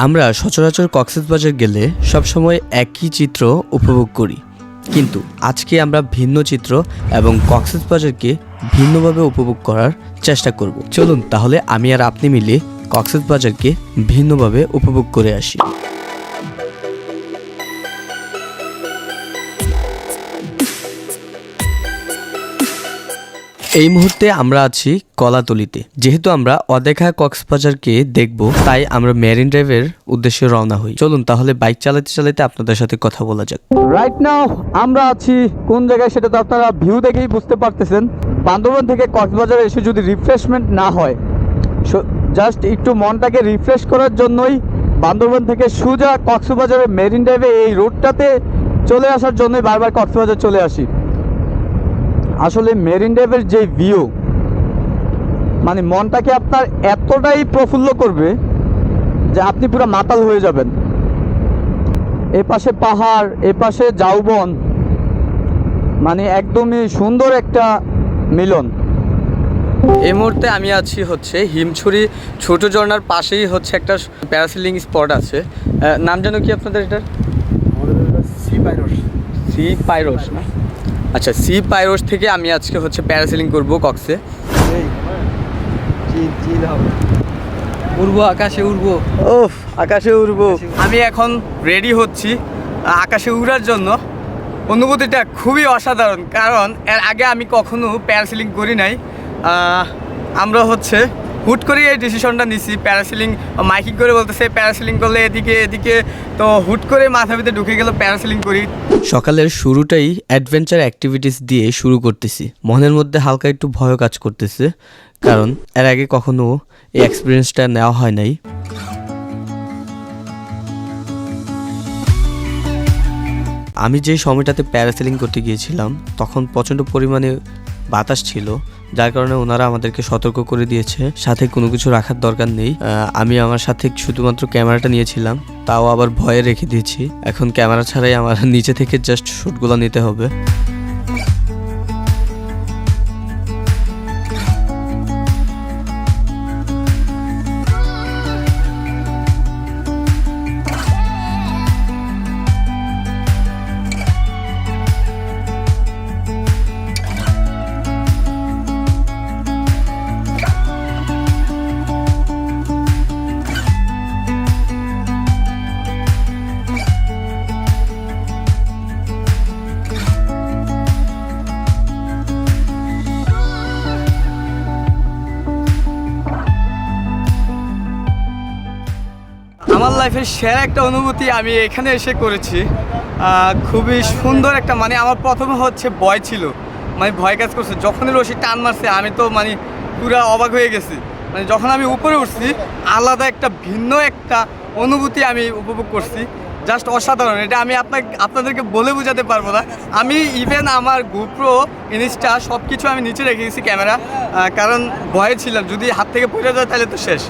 আমরা সচরাচর কক্সবাজার গেলে সবসময় একই চিত্র উপভোগ করি, কিন্তু আজকে আমরা ভিন্ন চিত্র এবং কক্সবাজারকে ভিন্নভাবে উপভোগ করার চেষ্টা করব। চলুন তাহলে আমি আর আপনি মিলে কক্সবাজারকে ভিন্নভাবে উপভোগ করে আসি। এই মুহূর্তে আমরা আছি কলাতলিতে। যেহেতু আমরা অদেখা কক্সবাজারকে দেখব, তাই আমরা মেরিন ড্রাইভের উদ্দেশ্যে রওনা হই। চলুন তাহলে বাইক চালাতে চালাতে আপনাদের সাথে কথা বলা যাক। রাইট নাও আমরা আছি কোন জায়গায় সেটা তো আপনারা ভিউ দেখেই বুঝতে পারতেছেন। বান্দরবান থেকে কক্সবাজারে এসে যদি রিফ্রেশমেন্ট না হয়, জাস্ট একটু মনটাকে রিফ্রেশ করার জন্যই বান্দরবান থেকে সোজা কক্সবাজারের মেরিন ড্রাইভে এই রোডটাতে চলে আসার জন্যই বারবার কক্সবাজার চলে আসি। আসলে মেরিন ড্রাইভের যে ভিউ, মানে মনটাকে আপনার এতটাই প্রফুল্ল করবে যে আপনি পুরো মাতাল হয়ে যাবেন। এ পাশে পাহাড়, এ পাশে ঝাউবন, মানে একদমই সুন্দর একটা মিলন। এই মুহূর্তে আমি আছি হচ্ছে হিমছড়ি ছোট ঝর্ণার পাশেই হচ্ছে একটা প্যারাসেলিং স্পট আছে। নাম জানো কি আপনাদের এটার? সি পাইরোস না? আচ্ছা, সি পাইরোস থেকে আমি আজকে হচ্ছে প্যারাসেলিং করব কক্সে। উড়বো আকাশে, উড়বো। ওহ, আকাশে উড়বো। আমি এখন রেডি হচ্ছি আকাশে উড়ার জন্য। অনুভূতিটা খুবই অসাধারণ, কারণ এর আগে আমি কখনো প্যারাসেলিং করি নাই। আমরা হচ্ছে হুট করে এই ডিসিশনটা নিছি প্যারাসেলিং। মাইকিং করে বলতেছে প্যারাসেলিং করলে এদিকে এদিকে, তো হুট করে মাথা ভিতরে ঢুকে গেল প্যারাসেলিং করি। সকালের শুরুটাই অ্যাডভেঞ্চার অ্যাক্টিভিটিস দিয়ে শুরু করতেছি। মনের মধ্যে হালকা একটু ভয় কাজ করতেছে, কারণ এর আগে কখনো এই এক্সপিরিয়েন্সটা নেওয়া হয় নাই। আমি যে সময়টাতে প্যারাসেলিং করতে গিয়েছিলাম তখন প্রচণ্ড পরিমাণে বাতাস ছিল, যার কারণে ওনারা আমাদেরকে সতর্ক করে দিয়েছে সাথে কোনো কিছু রাখার দরকার নেই। আমি আমার সাথে শুধুমাত্র ক্যামেরাটা নিয়েছিলাম, তাও আবার ভয়ে রেখে দিয়েছি। এখন ক্যামেরা ছাড়াই আমার নিচে থেকে জাস্ট শ্যুটগুলো নিতে হবে। আমার লাইফের সেরা একটা অনুভূতি আমি এখানে এসে করেছি। খুবই সুন্দর একটা, মানে আমার প্রথমে হচ্ছে ভয় ছিল, মানে ভয় কাজ করছে। যখনই রশি টান মারছে আমি তো মানে পুরো অবাক হয়ে গেছি। মানে যখন আমি উপরে উঠছি, আলাদা একটা ভিন্ন একটা অনুভূতি আমি উপভোগ করছি, জাস্ট অসাধারণ। এটা আমি আপনাদেরকে বলে বোঝাতে পারবো না। আমি ইভেন আমার গোপ্রো, ইনস্টা সব কিছু আমি নিচে রেখে গেছি ক্যামেরা, কারণ ভয়ে ছিলাম যদি হাত থেকে পড়ে যায় তাহলে তো শেষ।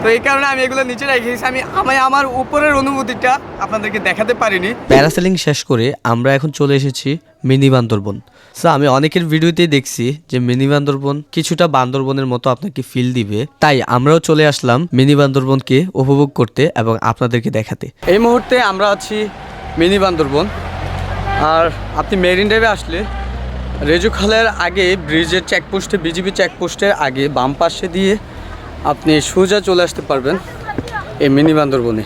তো এই কারণে আমি এগুলো নিচে রেখেছি। আমি আমার উপরের অনুভূতিটা আপনাদেরকে দেখাতে পারিনি। প্যারাসেলিং শেষ করে আমরা এখন চলে এসেছি মিনি বান্দরবন। সো আমি অনেকের ভিডিওতেই দেখছি যে মিনি বান্দরবন কিছুটা বান্দরবনের মতো আপনাকে ফিল দিবে, তাই আমরাও চলে আসলাম মিনি বান্দরবনকে উপভোগ করতে এবং আপনাদেরকে দেখাতে। এই মুহূর্তে আমরা আছি মিনি বান্দরবন। আর আপনি মেরিন ড্রাইভে আসলে রেজু খালের আগে ব্রিজের চেকপোস্টে, বিজিবি চেকপোস্টের আগে বাম পাশে দিয়ে আপনি সোজা চলে আসতে পারবেন এই মিনি বান্দরবনে।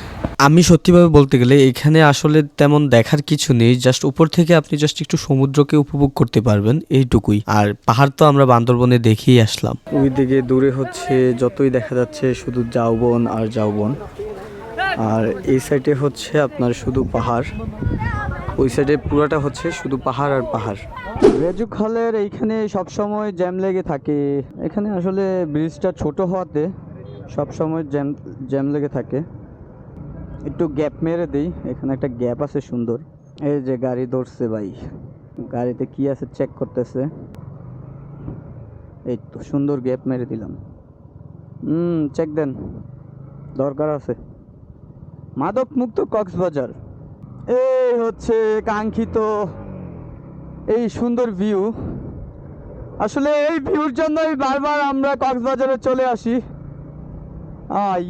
আমি সত্যিভাবে বলতে গেলে এখানে আসলে তেমন দেখার কিছু নেই, জাস্ট উপর থেকে আপনি জাস্ট একটু সমুদ্রকে উপভোগ করতে পারবেন, এইটুকুই। আর পাহাড় তো আমরা বান্দরবনে দেখেই আসলাম। ওই দিকে দূরে হচ্ছে যতই দেখা যাচ্ছে শুধু ঝাউবন আর ঝাউবন, আর এই সাইডে হচ্ছে আপনার শুধু পাহাড়, ওই সাইডে পুরোটা হচ্ছে শুধু পাহাড় আর পাহাড়। রেজু খালের এইখানে সবসময় জ্যাম লেগে থাকে। এখানে আসলে ব্রিজটা ছোট হওয়াতে সবসময় জ্যাম লেগে থাকে। একটু গ্যাপ মেরে দিই, এখানে একটা গ্যাপ আছে সুন্দর। এই যে গাড়ি ধরছে ভাই, গাড়িতে কি আছে চেক করতেছে। এই তো সুন্দর গ্যাপ মেরে দিলাম। চেক দেন, দরকার আছে। মাদক মুক্ত কক্সবাজার, এই হচ্ছে কাঙ্ক্ষিত এই সুন্দর ভিউ। আসলে এই ভিউর জন্যই বারবার আমরা কক্সবাজারে চলে আসি।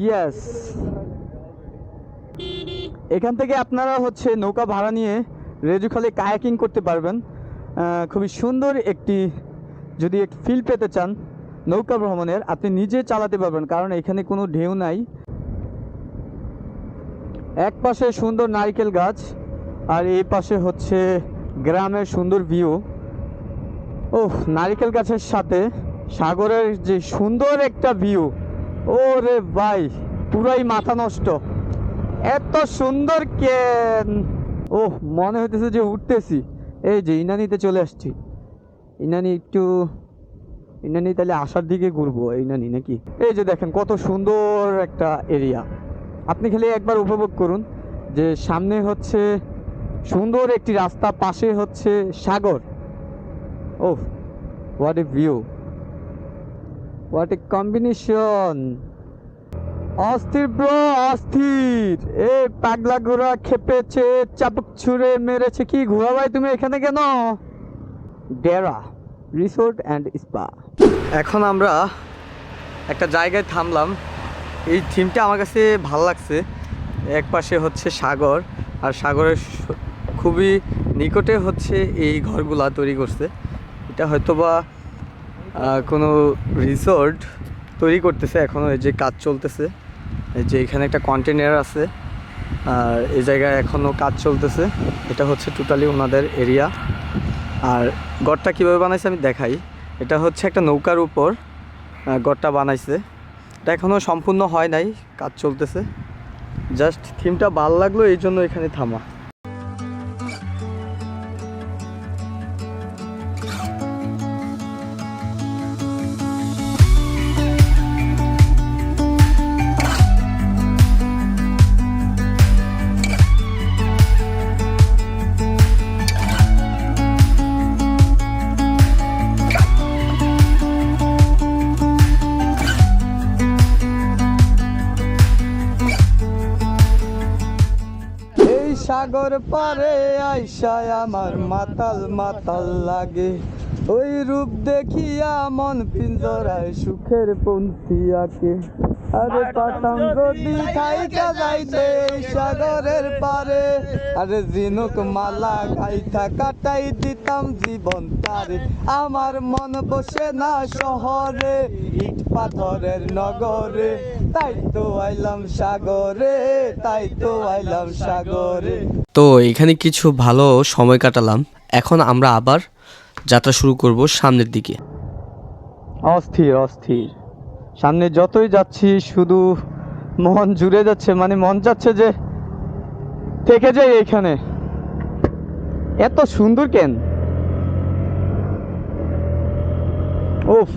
ইয়েস, এখান থেকে আপনারা হচ্ছে নৌকা ভাড়া নিয়ে রেজুখালী কায়াকিং করতে পারবেন। খুবই সুন্দর একটি, যদি এক ফিল পেতে চান নৌকা ভ্রমণের, আপনি নিজে চালাতে পারবেন, কারণ এখানে কোনো ঢেউ নাই। এক পাশে সুন্দর নারকেল গাছ আর এই পাশে হচ্ছে গ্রামের সুন্দর ভিউ। ওহ, নারকেল গাছের সাথে সাগরের যে সুন্দর একটা ভিউ, ওরে ভাই পুরাই মাথা নষ্ট, এত সুন্দর কেন। ওহ, মনে হইতেছে যে উঠতেছি। এই যে ইনানিতে চলে আসছি। ইনানি তাহলে আসার দিকে ঘুরবো, ইনানি নাকি? এই যে দেখেন কত সুন্দর একটা এরিয়া, আপনি খালি একবার উপভোগ করুন যে সামনে হচ্ছে সুন্দর একটি রাস্তা, পাশে হচ্ছে সাগর। Oh, what a view, what a combination. অস্থির ব্রো, অস্থির। এ পাগলা ঘোড়া খেপেছে, চাবুক ছুঁড়ে মেরেছে। কি ঘোড়া ভাই তুমি এখানে কেন? ডেরা রিসোর্ট অ্যান্ড স্পা। এখন আমরা একটা জায়গায় থামলাম। এই থিমটা আমার কাছে ভালো লাগছে। এক পাশে হচ্ছে সাগর, আর সাগরের খুবই নিকটে হচ্ছে এই ঘরগুলা তৈরি করছে। এটা হয়তোবা কোনো রিসোর্ট তৈরি করতেছে এখনও, এই যে কাজ চলতেছে। এই যে এখানে একটা কন্টেনার আছে, আর এই জায়গায় এখনও কাজ চলতেছে। এটা হচ্ছে টোটালি ওনাদের এরিয়া। আর গড়টা কীভাবে বানাইছে আমি দেখাই। এটা হচ্ছে একটা নৌকার উপর গড়টা বানাইছে। এটা এখনও সম্পূর্ণ হয় নাই, কাজ চলতেছে। জাস্ট থিমটা ভালো লাগলো, এই জন্য এখানে থামা। সাগর পারে আইসায় আমার মাতাল মাতাল লাগে, ওই রূপ দেখিয়া মন পিঞ্জরায় সুখের পন্থী আঁকে। আরে পাতাম যদি খাইতে যাইতে এই সাগরের পারে, আরে ঝিনুক মালা গাইথা কাটাই দিতাম জীবন তারে। আমার মন বসে না শহরে, ইট পাথরের নগরে, তাই তো আইলাম সাগরে, তাই তো আইলাম সাগরে। তো এখানে কিছু ভালো সময় কাটালাম। এখন আমরা আবার যাত্রা শুরু করব সামনের দিকে। অস্থির অস্থির, সামনে যতই যাচ্ছি শুধু মন জুড়ে যাচ্ছে, মানে মন যাচ্ছে যে থেকে যাই এখানে। এত সুন্দর কেন? ওফ,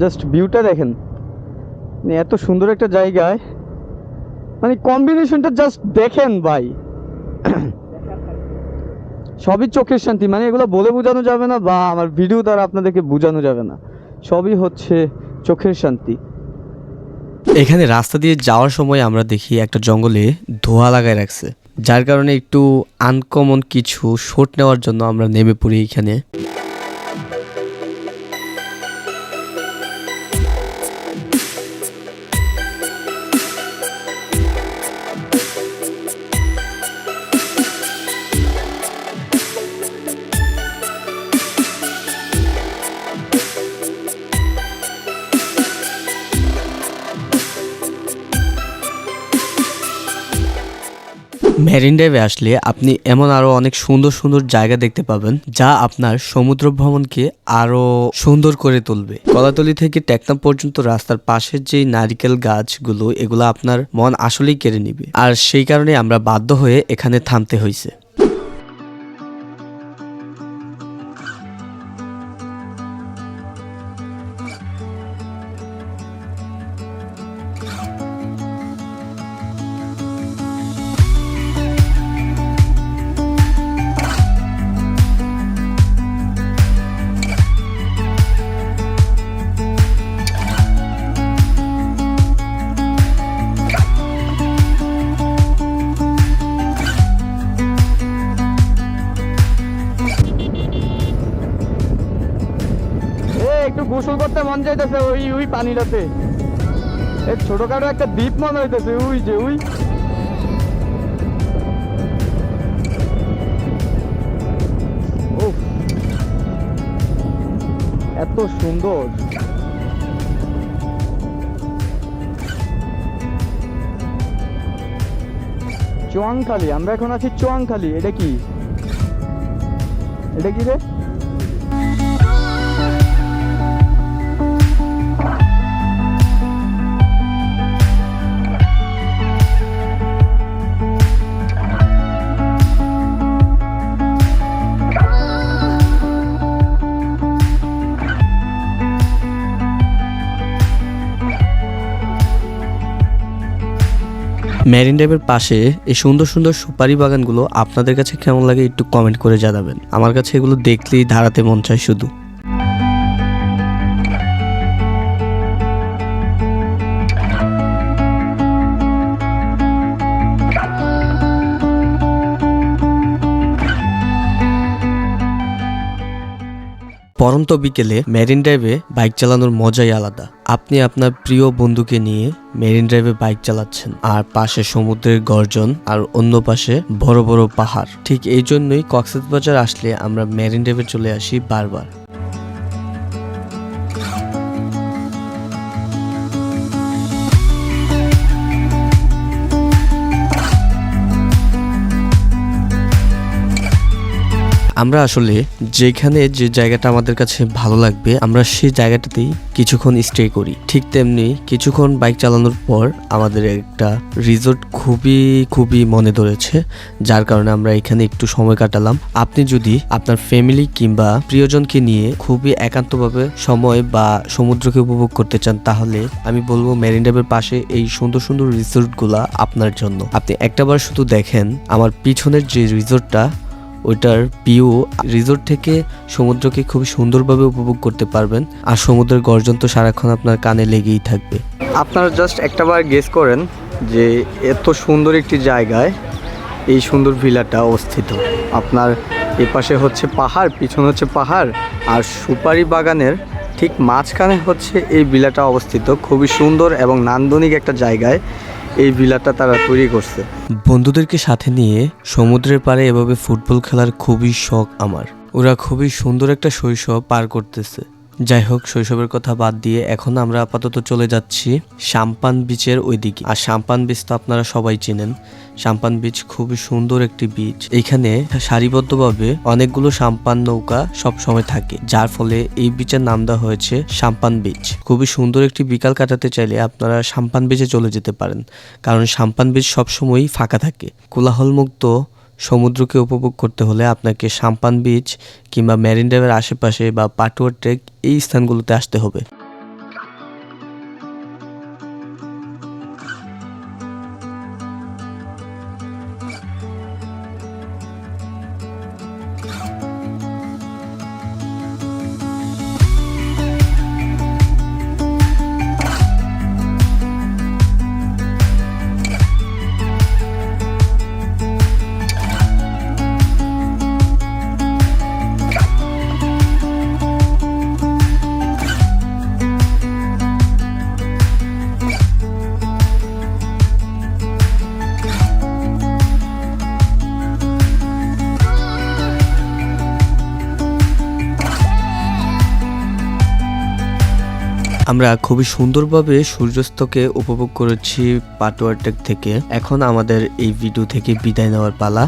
জাস্ট ভিউটা দেখেন, মানে এত সুন্দর একটা জায়গায়, মানে কম্বিনেশনটা জাস্ট দেখেন ভাই। সবই চোখের শান্তি, মানে এগুলো বলে বোঝানো যাবে না, বা আমার ভিডিও দ্বারা আপনাদেরকে বোঝানো যাবে না। সবই হচ্ছে চোখের শান্তি। এখানে রাস্তা দিয়ে যাওয়ার সময় আমরা দেখি একটা জঙ্গলে ধোঁয়া লাগায় রাখছে, যার কারণে একটু আনকমন কিছু শট নেওয়ার জন্য আমরা নেমে পড়ি এখানে। মেরিন ড্রাইভে আসলে আপনি এমন আরো অনেক সুন্দর সুন্দর জায়গা দেখতে পাবেন, যা আপনার সমুদ্র ভ্রমণকে আরো সুন্দর করে তুলবে। কলাতলি থেকে টেকনাফ পর্যন্ত রাস্তার পাশের যে নারিকেল গাছগুলো, এগুলো আপনার মন আসলেই কেড়ে নিবে, আর সেই কারণে আমরা বাধ্য হয়ে এখানে থামতে হয়েছে। একটু গোসল করতে মন চাইতেছে ওই পানিটাতে। ছোটখাটো একটা দ্বীপ মনে হইতেছে, ওই যে ওই সুন্দর। চুয়াংখালী, আমরা এখন আছি চুয়াংখালী। এটা কি রে? মেরিন ড্রাইভের পাশে এই সুন্দর সুন্দর সুপারি বাগানগুলো আপনাদের কাছে কেমন লাগে একটু কমেন্ট করে জানাবেন। আমার কাছে এগুলো দেখলেই দাঁড়াতে মন চায় শুধু। পরন্ত বিকেলে মেরিন ড্রাইভে বাইক চালানোর মজাই আলাদা। আপনি আপনার প্রিয় বন্ধুকে নিয়ে মেরিন ড্রাইভে বাইক চালাচ্ছেন, আর পাশে সমুদ্রের গর্জন, আর অন্য পাশে বড় বড় পাহাড়। ঠিক এই জন্যই কক্সবাজার আসলে আমরা মেরিন ড্রাইভে চলে আসি বারবার। আমরা আসলে যেখানে যে জায়গাটা আমাদের কাছে ভালো লাগবে আমরা সেই জায়গাটাতেই কিছুক্ষণ স্টে করি। ঠিক তেমনি কিছুক্ষণ বাইক চালানোর পর আমাদের একটা রিসোর্ট খুবই মনে ধরেছে, যার কারণে আমরা এখানে একটু সময় কাটালাম। আপনি যদি আপনার ফ্যামিলি কিংবা প্রিয়জনকে নিয়ে খুবই একান্তভাবে সময় বা সমুদ্রকে উপভোগ করতে চান, তাহলে আমি বলবো মেরিন ড্রাইভের পাশে এই সুন্দর সুন্দর রিসোর্টগুলা আপনার জন্য। আপনি একটাবার শুধু দেখেন আমার পিছনের যে রিসোর্টটা, ওইটার ভিউ, রিসোর্ট থেকে সমুদ্রকে খুব সুন্দরভাবে উপভোগ করতে পারবেন, আর সমুদ্রের গর্জন তো সারাক্ষণ আপনার কানে লেগেই থাকবে। আপনারা জাস্ট একটাবার গেস করেন যে এত সুন্দর একটি জায়গায় এই সুন্দর ভিলাটা অবস্থিত। আপনার এপাশে হচ্ছে পাহাড়, পিছনে হচ্ছে পাহাড়, আর সুপারি বাগানের ঠিক মাঝখানে হচ্ছে এই ভিলাটা অবস্থিত। খুবই সুন্দর এবং নান্দনিক একটা জায়গায় এই ভিলাটা তারা তৈরি করছে। বন্ধুদেরকে সাথে নিয়ে সমুদ্রের পাড়ে এভাবে ফুটবল খেলার খুবই শখ আমার। ওরা খুবই সুন্দর একটা শৈশব পার করতেছে। যাই হোক, শৈশবের কথা বাদ দিয়ে এখন আমরা আপাতত চলে যাচ্ছি সাম্পান বিচের ওইদিকে। আর সাম্পান বিচ তো আপনারা সবাই চেনেন। সাম্পান বিচ খুবই সুন্দর একটি বিচ। এখানে সারিবদ্ধভাবে অনেকগুলো সাম্পান নৌকা সব সময় থাকে, যার ফলে এই বিচের নাম দেওয়া হয়েছে সাম্পান বিচ। খুবই সুন্দর একটি বিকাল কাটাতে চাইলে আপনারা সাম্পান বিচে চলে যেতে পারেন, কারণ সাম্পান বিচ সবসময়ই ফাঁকা থাকে। কোলাহলমুক্ত সমুদ্রকে উপভোগ করতে হলে আপনাকে সাম্পান বিচ কিংবা মেরিন ড্রাইভের আশেপাশে বা পাটুয়া ট্রেক এই স্থানগুলোতে আসতে হবে। আমরা খুবই সুন্দরভাবে সূর্যাস্তকে উপভোগ করেছি পাটুয়া ট্রেক থেকে। এখন আমাদের এই ভিডিও থেকে বিদায় নেওয়ার পালা।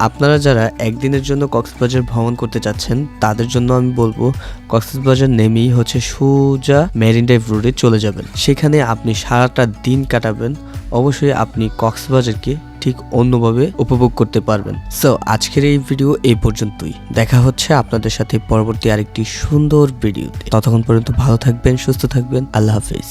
আপনারা যারা একদিনের জন্য কক্সবাজার ভ্রমণ করতে চাচ্ছেন তাদের জন্য আমি বলবো কক্সবাজার নেমেই হচ্ছে সোজা মেরিন ড্রাইভ রোডে চলে যাবেন। সেখানে আপনি সারাটা দিন কাটাবেন। অবশ্যই আপনি কক্সবাজারকে ঠিক অন্যভাবে উপভোগ করতে পারবেন। সো আজকের এই ভিডিও এই পর্যন্তই। দেখা হচ্ছে আপনাদের সাথে পরবর্তী আরেকটি সুন্দর ভিডিওতে। ততক্ষণ পর্যন্ত ভালো থাকবেন, সুস্থ থাকবেন। আল্লাহ হাফেজ।